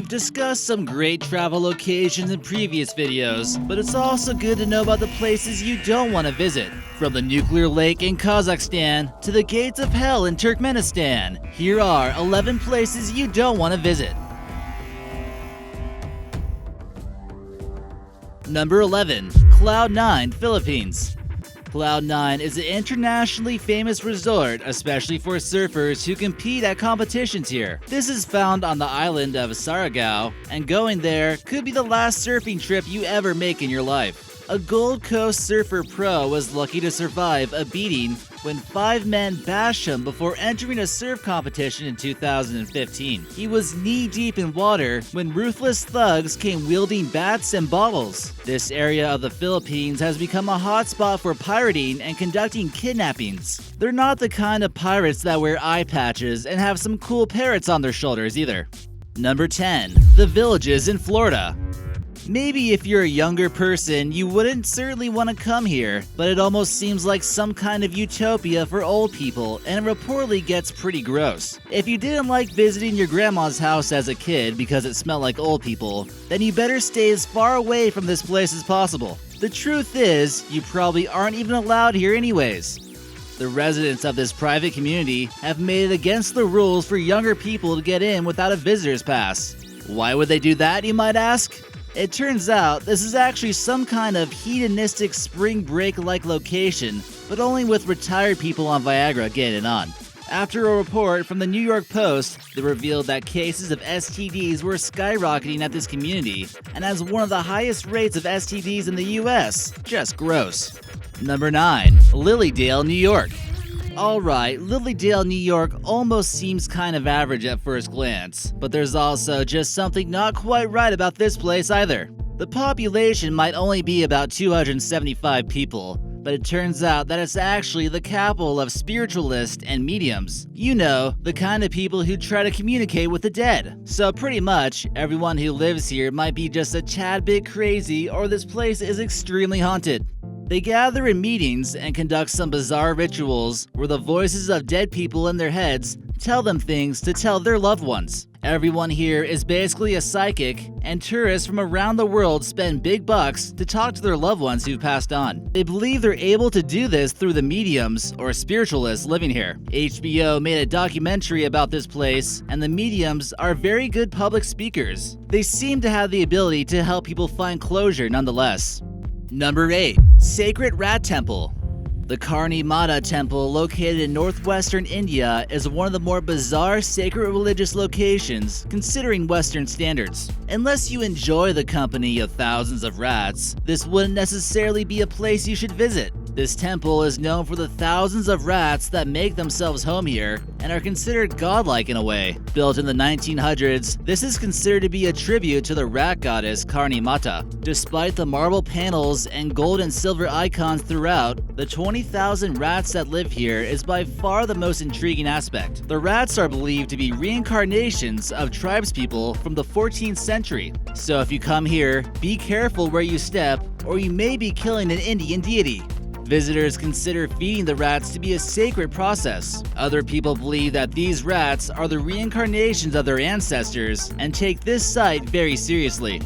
We've discussed some great travel locations in previous videos, but it's also good to know about the places you don't want to visit. From the nuclear lake in Kazakhstan to the gates of hell in Turkmenistan, here are 11 places you don't want to visit. Number 11. Cloud 9, Philippines. Cloud 9 is an internationally famous resort, especially for surfers who compete at competitions here. This is found on the island of Aragongo, and going there could be the last surfing trip you ever make in your life. A Gold Coast surfer pro was lucky to survive a beating when 5 men bashed him before entering a surf competition in 2015. He was knee-deep in water when ruthless thugs came wielding bats and bottles. This area of the Philippines has become a hotspot for pirating and conducting kidnappings. They're not the kind of pirates that wear eye patches and have some cool parrots on their shoulders either. Number 10. The Villages in Florida. Maybe if you're a younger person, you wouldn't certainly want to come here, but it almost seems like some kind of utopia for old people, and it reportedly gets pretty gross. If you didn't like visiting your grandma's house as a kid because it smelled like old people, then you better stay as far away from this place as possible. The truth is, you probably aren't even allowed here anyways. The residents of this private community have made it against the rules for younger people to get in without a visitor's pass. Why would they do that, you might ask? It turns out this is actually some kind of hedonistic spring break-like location, but only with retired people on Viagra getting it on. After a report from the New York Post, they revealed that cases of STDs were skyrocketing at this community, and has one of the highest rates of STDs in the US. Just gross. Number 9. Lilydale, New York. Alright, Lilydale, New York almost seems kind of average at first glance, but there's also just something not quite right about this place either. The population might only be about 275 people, but it turns out that it's actually the capital of spiritualists and mediums. You know, the kind of people who try to communicate with the dead. So pretty much, everyone who lives here might be just a tad bit crazy, or this place is extremely haunted. They gather in meetings and conduct some bizarre rituals where the voices of dead people in their heads tell them things to tell their loved ones. Everyone here is basically a psychic, and tourists from around the world spend big bucks to talk to their loved ones who've passed on. They believe they're able to do this through the mediums or spiritualists living here. HBO made a documentary about this place, and the mediums are very good public speakers. They seem to have the ability to help people find closure nonetheless. Number 8. Sacred Rat Temple. The Karni Mata Temple, located in northwestern India, is one of the more bizarre sacred religious locations considering Western standards. Unless you enjoy the company of thousands of rats, this wouldn't necessarily be a place you should visit. This temple is known for the thousands of rats that make themselves home here and are considered godlike in a way. Built in the 1900s, this is considered to be a tribute to the rat goddess Karni Mata. Despite the marble panels and gold and silver icons throughout, the 20,000 rats that live here is by far the most intriguing aspect. The rats are believed to be reincarnations of tribespeople from the 14th century. So if you come here, be careful where you step, or you may be killing an Indian deity. Visitors consider feeding the rats to be a sacred process. Other people believe that these rats are the reincarnations of their ancestors and take this site very seriously.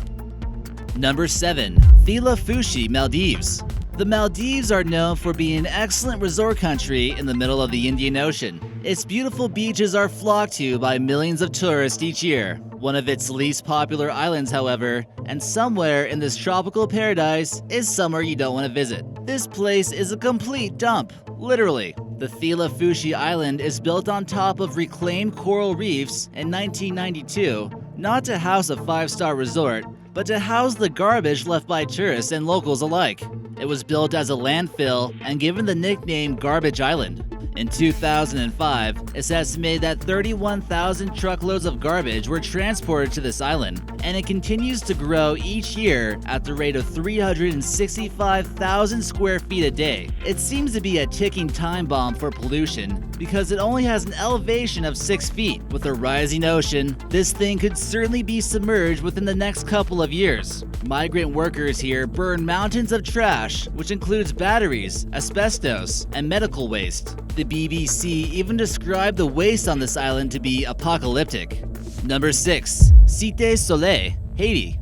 Number 7. Fushi, Maldives. The Maldives are known for being an excellent resort country in the middle of the Indian Ocean. Its beautiful beaches are flocked to by millions of tourists each year. One of its least popular islands, however, and somewhere in this tropical paradise, is somewhere you don't want to visit. This place is a complete dump, literally. The Fushi Island is built on top of reclaimed coral reefs in 1992, not to house a 5-star resort, but to house the garbage left by tourists and locals alike. It was built as a landfill and given the nickname Garbage Island. In 2005, it's estimated that 31,000 truckloads of garbage were transported to this island, and it continues to grow each year at the rate of 365,000 square feet a day. It seems to be a ticking time bomb for pollution because it only has an elevation of 6 feet. With a rising ocean, this thing could certainly be submerged within the next couple of years. Migrant workers here burn mountains of trash, which includes batteries, asbestos, and medical waste. The BBC even described the waste on this island to be apocalyptic. Number 6. Cité Soleil, Haiti.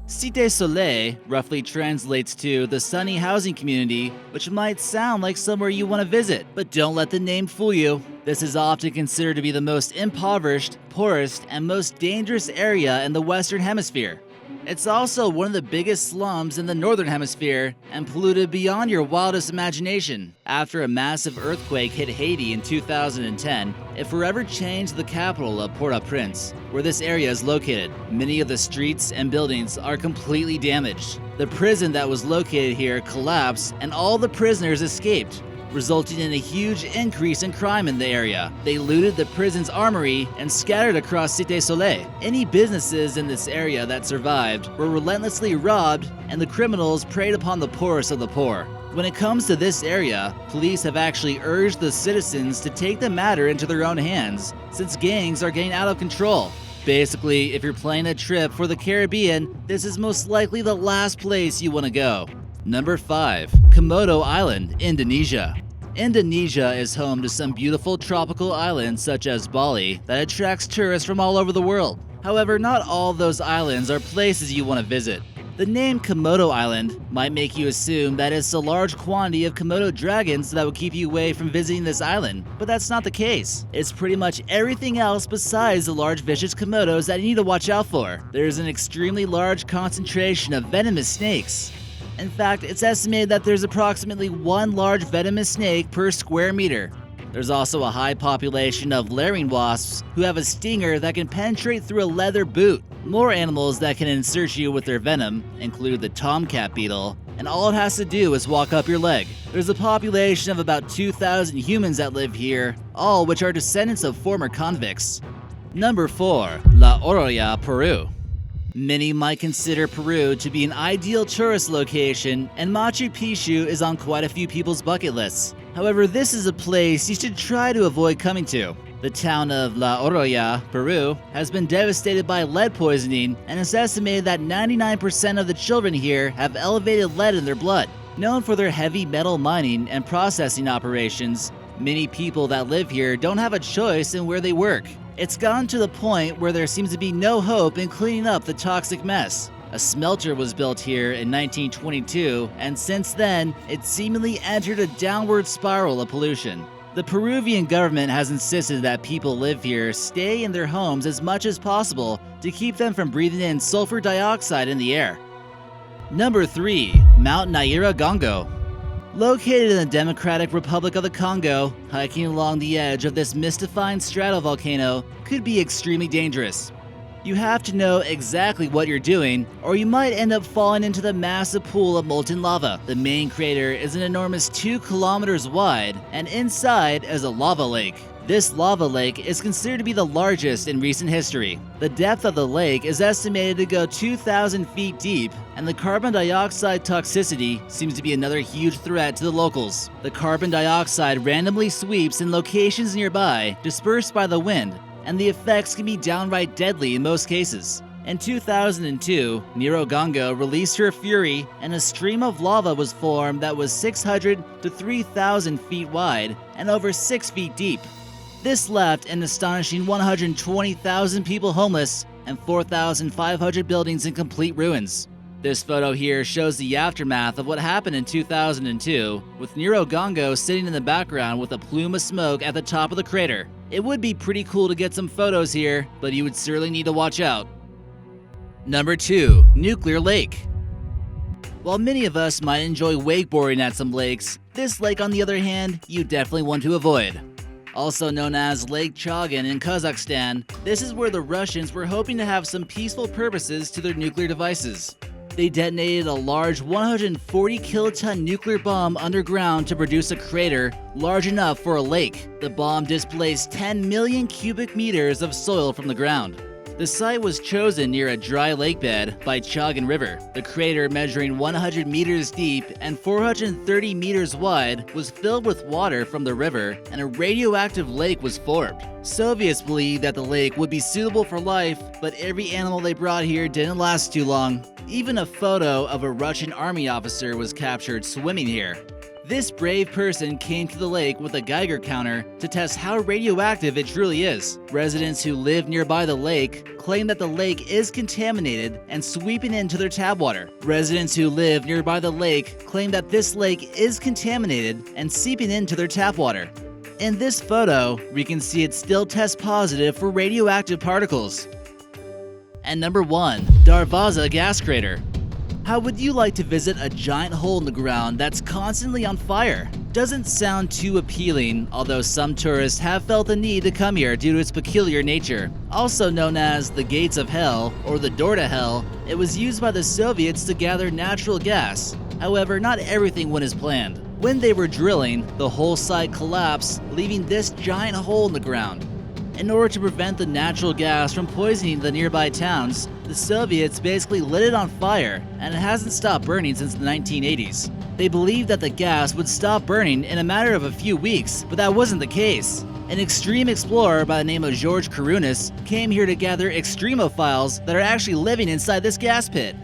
Cité Soleil roughly translates to the sunny housing community, which might sound like somewhere you want to visit, but don't let the name fool you. This is often considered to be the most impoverished, poorest, and most dangerous area in the Western Hemisphere. It's also one of the biggest slums in the Northern Hemisphere and polluted beyond your wildest imagination. After a massive earthquake hit Haiti in 2010, it forever changed the capital of Port-au-Prince, where this area is located. Many of the streets and buildings are completely damaged. The prison that was located here collapsed and all the prisoners escaped, resulting in a huge increase in crime in the area. They looted the prison's armory and scattered across Cité Soleil. Any businesses in this area that survived were relentlessly robbed, and the criminals preyed upon the poorest of the poor. When it comes to this area, police have actually urged the citizens to take the matter into their own hands, since gangs are getting out of control. Basically, if you're planning a trip for the Caribbean, this is most likely the last place you want to go. Number 5. Komodo Island, Indonesia. Indonesia is home to some beautiful tropical islands such as Bali that attracts tourists from all over the world. However, not all those islands are places you want to visit. The name Komodo Island might make you assume that it's a large quantity of Komodo dragons that would keep you away from visiting this island, but that's not the case. It's pretty much everything else besides the large vicious Komodos that you need to watch out for. There's an extremely large concentration of venomous snakes. In fact, it's estimated that there's approximately one large venomous snake per square meter. There's also a high population of layering wasps who have a stinger that can penetrate through a leather boot. More animals that can insert you with their venom include the tomcat beetle, and all it has to do is walk up your leg. There's a population of about 2,000 humans that live here, all which are descendants of former convicts. Number 4. La Oroya, Peru. Many might consider Peru to be an ideal tourist location, and Machu Picchu is on quite a few people's bucket lists. However, this is a place you should try to avoid coming to. The town of La Oroya, Peru, has been devastated by lead poisoning, and it's estimated that 99% of the children here have elevated lead in their blood. Known for their heavy metal mining and processing operations, many people that live here don't have a choice in where they work. It's gotten to the point where there seems to be no hope in cleaning up the toxic mess. A smelter was built here in 1922, and since then, it seemingly entered a downward spiral of pollution. The Peruvian government has insisted that people live here stay in their homes as much as possible to keep them from breathing in sulfur dioxide in the air. Number 3. Mount Aragongo. Located in the Democratic Republic of the Congo, hiking along the edge of this mystifying stratovolcano could be extremely dangerous. You have to know exactly what you're doing, or you might end up falling into the massive pool of molten lava. The main crater is an enormous 2 kilometers wide, and inside is a lava lake. This lava lake is considered to be the largest in recent history. The depth of the lake is estimated to go 2,000 feet deep, and the carbon dioxide toxicity seems to be another huge threat to the locals. The carbon dioxide randomly sweeps in locations nearby, dispersed by the wind, and the effects can be downright deadly in most cases. In 2002, Aragongo released her fury, and a stream of lava was formed that was 600 to 3,000 feet wide and over 6 feet deep. This left an astonishing 120,000 people homeless and 4,500 buildings in complete ruins. This photo here shows the aftermath of what happened in 2002, with Aragongo sitting in the background with a plume of smoke at the top of the crater. It would be pretty cool to get some photos here, but you would certainly need to watch out. Number 2. Nuclear Lake. While many of us might enjoy wakeboarding at some lakes, this lake on the other hand, you definitely want to avoid. Also known as Lake Chagin in Kazakhstan, this is where the Russians were hoping to have some peaceful purposes to their nuclear devices. They detonated a large 140 kiloton nuclear bomb underground to produce a crater large enough for a lake. The bomb displaced 10 million cubic meters of soil from the ground. The site was chosen near a dry lake bed by Chagin River. The crater, measuring 100 meters deep and 430 meters wide, was filled with water from the river, and a radioactive lake was formed. Soviets believed that the lake would be suitable for life, but every animal they brought here didn't last too long. Even a photo of a Russian army officer was captured swimming here. This brave person came to the lake with a Geiger counter to test how radioactive it truly is. Residents who live nearby the lake claim that the lake is contaminated and sweeping into their tap water. Residents who live nearby the lake claim that this lake is contaminated and seeping into their tap water. In this photo, we can see it still tests positive for radioactive particles. And number 1. Starvazha Gas Crater. How would you like to visit a giant hole in the ground that's constantly on fire? Doesn't sound too appealing, although some tourists have felt the need to come here due to its peculiar nature. Also known as the Gates of Hell or the Door to Hell, it was used by the Soviets to gather natural gas. However, not everything went as planned. When they were drilling, the whole site collapsed, leaving this giant hole in the ground. In order to prevent the natural gas from poisoning the nearby towns, the Soviets basically lit it on fire, and it hasn't stopped burning since the 1980s. They believed that the gas would stop burning in a matter of a few weeks, but that wasn't the case. An extreme explorer by the name of George Karunis came here to gather extremophiles that are actually living inside this gas pit.